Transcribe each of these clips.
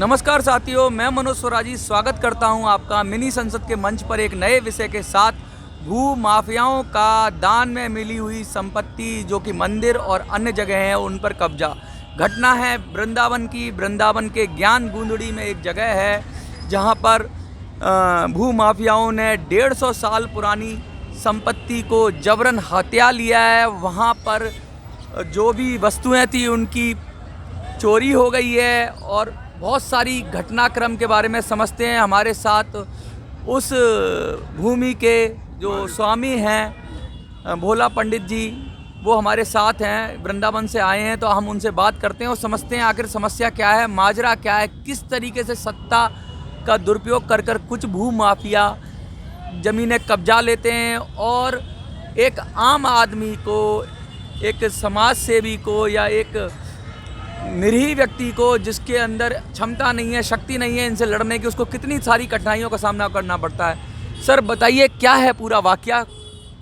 नमस्कार साथियों, मैं मनोज स्वराजी स्वागत करता हूं आपका मिनी संसद के मंच पर एक नए विषय के साथ। भू माफियाओं का दान में मिली हुई संपत्ति जो कि मंदिर और अन्य जगह हैं उन पर कब्जा। घटना है वृंदावन की। वृंदावन के ज्ञान गूंदड़ी में एक जगह है जहां पर भू माफियाओं ने 150 साल पुरानी संपत्ति को जबरन हत्या लिया है। वहां पर जो भी वस्तुएं थी उनकी चोरी हो गई है और बहुत सारी घटनाक्रम के बारे में समझते हैं। हमारे साथ उस भूमि के जो स्वामी हैं भोला पंडित जी, वो हमारे साथ हैं, वृंदावन से आए हैं। तो हम उनसे बात करते हैं और समझते हैं आखिर समस्या क्या है, माजरा क्या है, किस तरीके से सत्ता का दुरुपयोग कर कर कुछ भू माफिया ज़मीनें कब्जा लेते हैं और एक आम आदमी को, एक समाज सेवी को या एक निरीह व्यक्ति को जिसके अंदर क्षमता नहीं है, शक्ति नहीं है इनसे लड़ने की, उसको कितनी सारी कठिनाइयों का सामना करना पड़ता है। सर बताइए क्या है पूरा वाकया,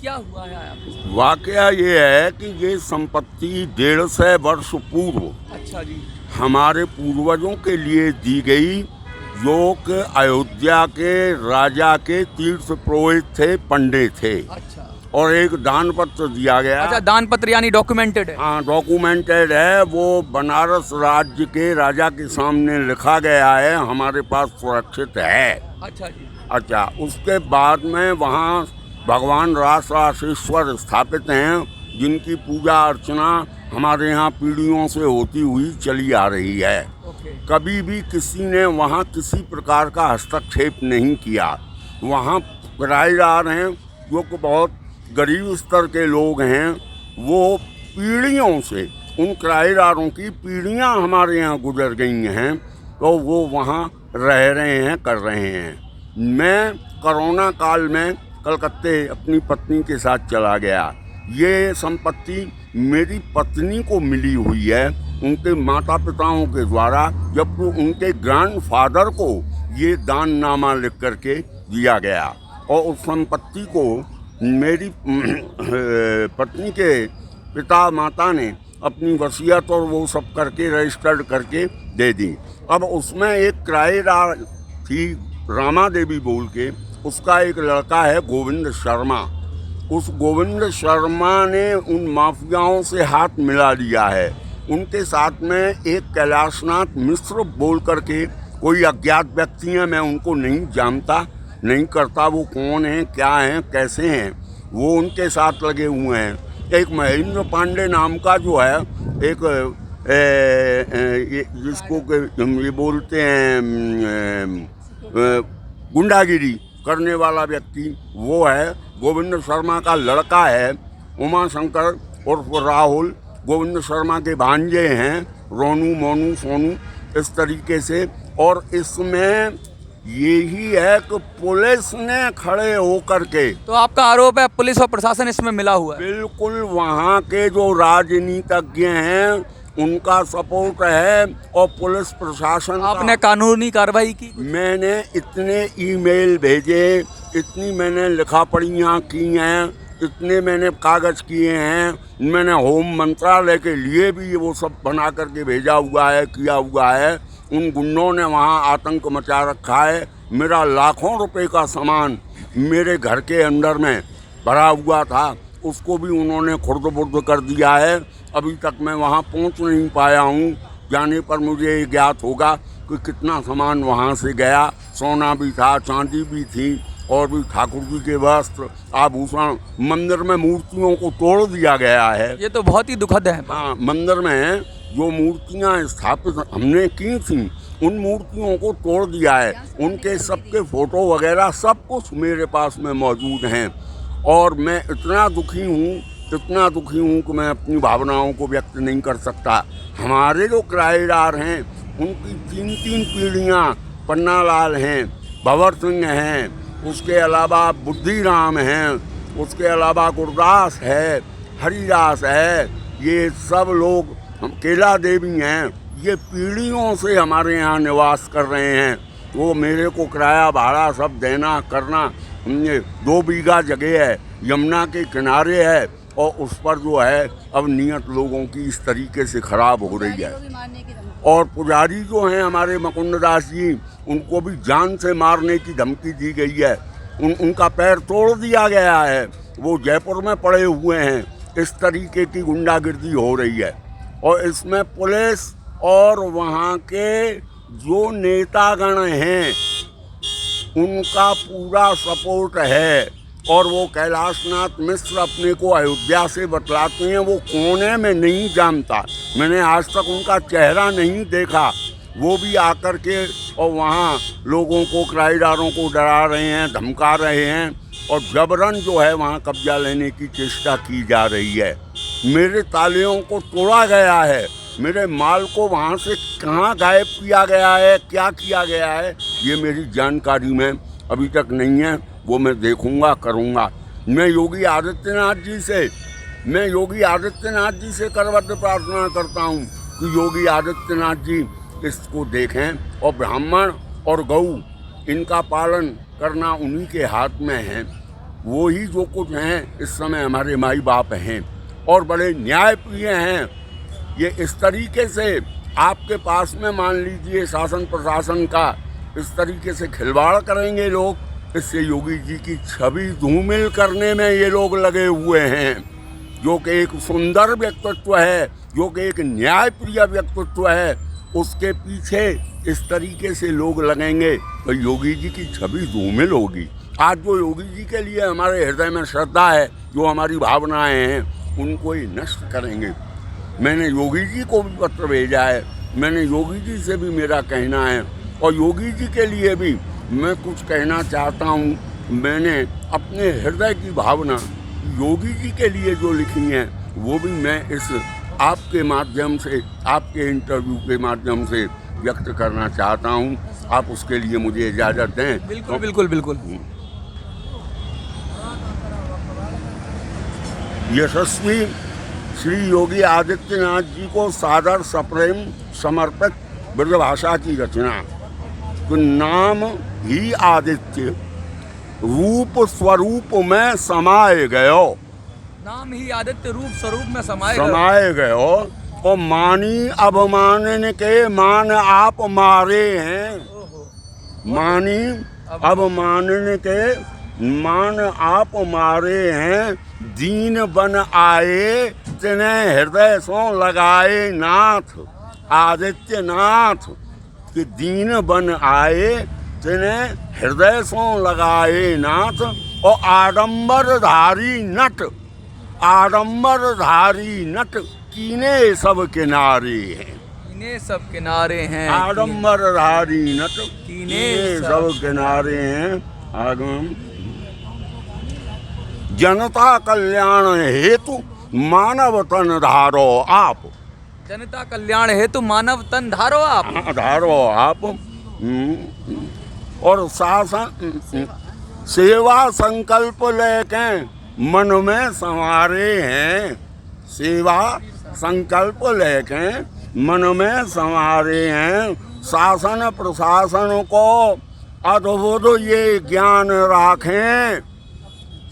क्या हुआ है आपके? वाकया ये है कि ये संपत्ति 150 वर्ष पूर्व अच्छा जी, हमारे पूर्वजों के लिए दी गई, जो कि अयोध्या के राजा के तीर्थ पुरोहित थे, पंडित थे। अच्छा, और एक दान पत्र दिया गया। अच्छा, दान पत्र यानी डॉक्यूमेंटेड है? हाँ, डॉक्यूमेंटेड है। वो बनारस राज्य के राजा के सामने लिखा गया है, हमारे पास सुरक्षित है। अच्छा जी। अच्छा, उसके बाद में वहाँ भगवान रासरासेश्वर स्थापित हैं, जिनकी पूजा अर्चना हमारे यहाँ पीढ़ियों से होती हुई चली आ रही है। कभी भी किसी ने वहाँ किसी प्रकार का हस्तक्षेप नहीं किया। वहाँ किराएदार हैं जो कि बहुत गरीब स्तर के लोग हैं, वो पीढ़ियों से, उन किराएदारों की पीढ़ियां हमारे यहाँ गुजर गई हैं, तो वो वहाँ रह रहे हैं, कर रहे हैं। मैं कोरोना काल में कलकत्ते अपनी पत्नी के साथ चला गया। ये संपत्ति मेरी पत्नी को मिली हुई है उनके माता पिताओं के द्वारा, जबकि उनके ग्रैंडफादर को ये दाननामा लिख करके दिया गया। और उस संपत्ति को मेरी पत्नी के पिता माता ने अपनी वसीयत और वो सब करके रजिस्टर्ड करके दे दी। अब उसमें एक किराएदार थी, रामा देवी बोल के, उसका एक लड़का है गोविंद शर्मा। उस गोविंद शर्मा ने उन माफियाओं से हाथ मिला लिया है। उनके साथ में एक कैलाशनाथ मिश्र बोल करके कोई अज्ञात व्यक्ति हैं, मैं उनको नहीं जानता, नहीं करता वो कौन है, क्या हैं, कैसे हैं, वो उनके साथ लगे हुए हैं। एक महेंद्र पांडे नाम का जो है एक जिसको ये बोलते हैं गुंडागिरी करने वाला व्यक्ति, वो है। गोविंद शर्मा का लड़का है उमा शंकर उर्फ राहुल, गोविंद शर्मा के भांजे हैं, रोनू, मोनू, सोनू, इस तरीके से। और इसमें यही है कि पुलिस ने खड़े होकर के, तो आपका आरोप है पुलिस और प्रशासन इसमें मिला हुआ है? बिल्कुल, वहाँ के जो राजनीतिज्ञ हैं उनका सपोर्ट है और पुलिस प्रशासन। आपने कानूनी कार्रवाई की? मैंने इतने ईमेल भेजे, इतनी मैंने लिखा पढ़ियाँ की हैं, इतने मैंने कागज़ किए हैं, मैंने होम मंत्रालय के लिए भी वो सब बना करके भेजा हुआ है, किया हुआ है। उन गुंडों ने वहाँ आतंक मचा रखा है। मेरा लाखों रुपए का सामान मेरे घर के अंदर में भरा हुआ था, उसको भी उन्होंने खुर्द-बुर्द कर दिया है। अभी तक मैं वहाँ पहुँच नहीं पाया हूँ। जाने पर मुझे ये ज्ञात होगा कि कितना सामान वहाँ से गया। सोना भी था, चांदी भी थी और भी ठाकुर जी के वस्त्र, आभूषण। मंदिर में मूर्तियों को तोड़ दिया गया है। ये तो बहुत ही दुखद है। हाँ, मंदिर में जो मूर्तियाँ स्थापित हमने की थी, उन मूर्तियों को तोड़ दिया है। उनके सबके फ़ोटो वगैरह सब कुछ मेरे पास में मौजूद हैं। और मैं इतना दुखी हूँ कि मैं अपनी भावनाओं को व्यक्त नहीं कर सकता। हमारे जो किराएदार हैं उनकी 3-3 पीढ़ियाँ, पन्नालाल हैं, भंवर सिंह हैं, उसके अलावा बुद्धिराम हैं, उसके अलावा गुरदास है, हरिदास है, ये सब लोग, हम केला देवी हैं, ये पीढ़ियों से हमारे यहाँ निवास कर रहे हैं। वो मेरे को किराया भाड़ा सब देना करना। 2 बीघा जगह है, यमुना के किनारे है, और उस पर जो है अब नीयत लोगों की इस तरीके से ख़राब हो रही है। और पुजारी जो हैं हमारे मुकुंददास जी, उनको भी जान से मारने की धमकी दी गई है। उनका पैर तोड़ दिया गया है, वो जयपुर में पड़े हुए हैं। इस तरीके की गुंडागिर्दी हो रही है और इसमें पुलिस और वहाँ के जो नेतागण हैं उनका पूरा सपोर्ट है। और वो कैलाशनाथ मिश्र अपने को अयोध्या से बतलाते हैं, वो कोने में नहीं जानता, मैंने आज तक उनका चेहरा नहीं देखा। वो भी आकर के और वहाँ लोगों को, किराएदारों को डरा रहे हैं, धमका रहे हैं और जबरन जो है वहाँ कब्जा लेने की चेष्टा की जा रही है। मेरे तालियों को तोड़ा गया है, मेरे माल को वहाँ से कहाँ गायब किया गया है, क्या किया गया है, ये मेरी जानकारी में अभी तक नहीं है। वो मैं देखूंगा, करूंगा। मैं योगी आदित्यनाथ जी से करबद्ध प्रार्थना करता हूँ कि योगी आदित्यनाथ जी इसको देखें और ब्राह्मण और गऊ इनका पालन करना उन्हीं के हाथ में है। वो ही जो कुछ हैं इस समय हमारे माई बाप हैं और बड़े न्यायप्रिय हैं। ये इस तरीके से आपके पास में मान लीजिए शासन प्रशासन का इस तरीके से खिलवाड़ करेंगे लोग, इससे योगी जी की छवि धूमिल करने में ये लोग लगे हुए हैं। जो कि एक सुंदर व्यक्तित्व है, जो कि एक न्यायप्रिय व्यक्तित्व है, उसके पीछे इस तरीके से लोग लगेंगे तो योगी जी की छवि धूमिल होगी। आज जो योगी जी के लिए हमारे हृदय में श्रद्धा है, जो हमारी भावनाएं हैं, उनको ही नष्ट करेंगे। मैंने योगी जी को भी पत्र भेजा है, मैंने योगी जी से भी मेरा कहना है और योगी जी के लिए भी मैं कुछ कहना चाहता हूँ। मैंने अपने हृदय की भावना योगी जी के लिए जो लिखी हैं वो भी मैं इस आपके माध्यम से, आपके इंटरव्यू के माध्यम से व्यक्त करना चाहता हूँ। आप उसके लिए मुझे इजाज़त दें। बिल्कुल बिल्कुल बिल्कुल। यशस्वी श्री योगी आदित्यनाथ जी को सादर सप्रेम समर्पित ब्रजभाषा की रचना। तो नाम ही आदित्य रूप स्वरूप में समाये गयो, नाम ही आदित्य रूप स्वरूप में समाये गयो और मानी अवमानन के मान आप मारे हैं। मानी अवमानन के मान आप मारे हैं, दीन बन आए तिन्हें हृदय सो लगाए नाथ। आदित्य नाथ कि दीन बन आए तिन्हें हृदय सो लगाए नाथ। और आडंबरधारी नट कीने सब किनारे हैं, कीने सब किनारे हैं। आडंबरधारी नट कीने सब किनारे हैं। आगम जनता कल्याण हेतु मानव तन धारो आप। जनता कल्याण हेतु मानव तन धारो आप। और शासन सेवा संकल्प लेके मन में संवारे हैं। सेवा संकल्प लेके मन में संवारे हैं। शासन प्रशासन को अद्भुत ये ज्ञान राखें।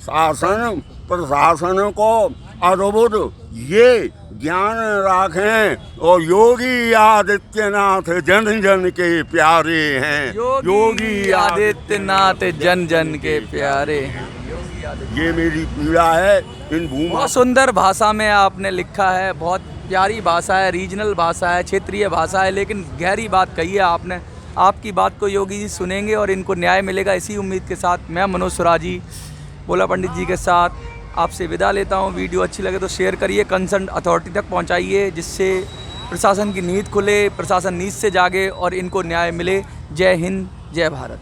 शासन प्रशासन को अद्भुत ये ज्ञान राखें। और योगी आदित्यनाथ जन जन के प्यारे हैं। योगी आदित्यनाथ जन जन के प्यारे हैं। ये मेरी पीड़ा है। इन बहुत सुंदर भाषा में आपने लिखा है, बहुत प्यारी भाषा है, रीजनल भाषा है, क्षेत्रीय भाषा है, लेकिन गहरी बात कही है आपने। आपकी बात को योगी जी सुनेंगे और इनको न्याय मिलेगा, इसी उम्मीद के साथ मैं मनोज सुराजी भोला पंडित जी के साथ आपसे विदा लेता हूँ। वीडियो अच्छी लगे तो शेयर करिए, कंसर्न अथॉरिटी तक पहुँचाइए, जिससे प्रशासन की नींद खुले, प्रशासन नींद से जागे और इनको न्याय मिले। जय हिंद, जय भारत।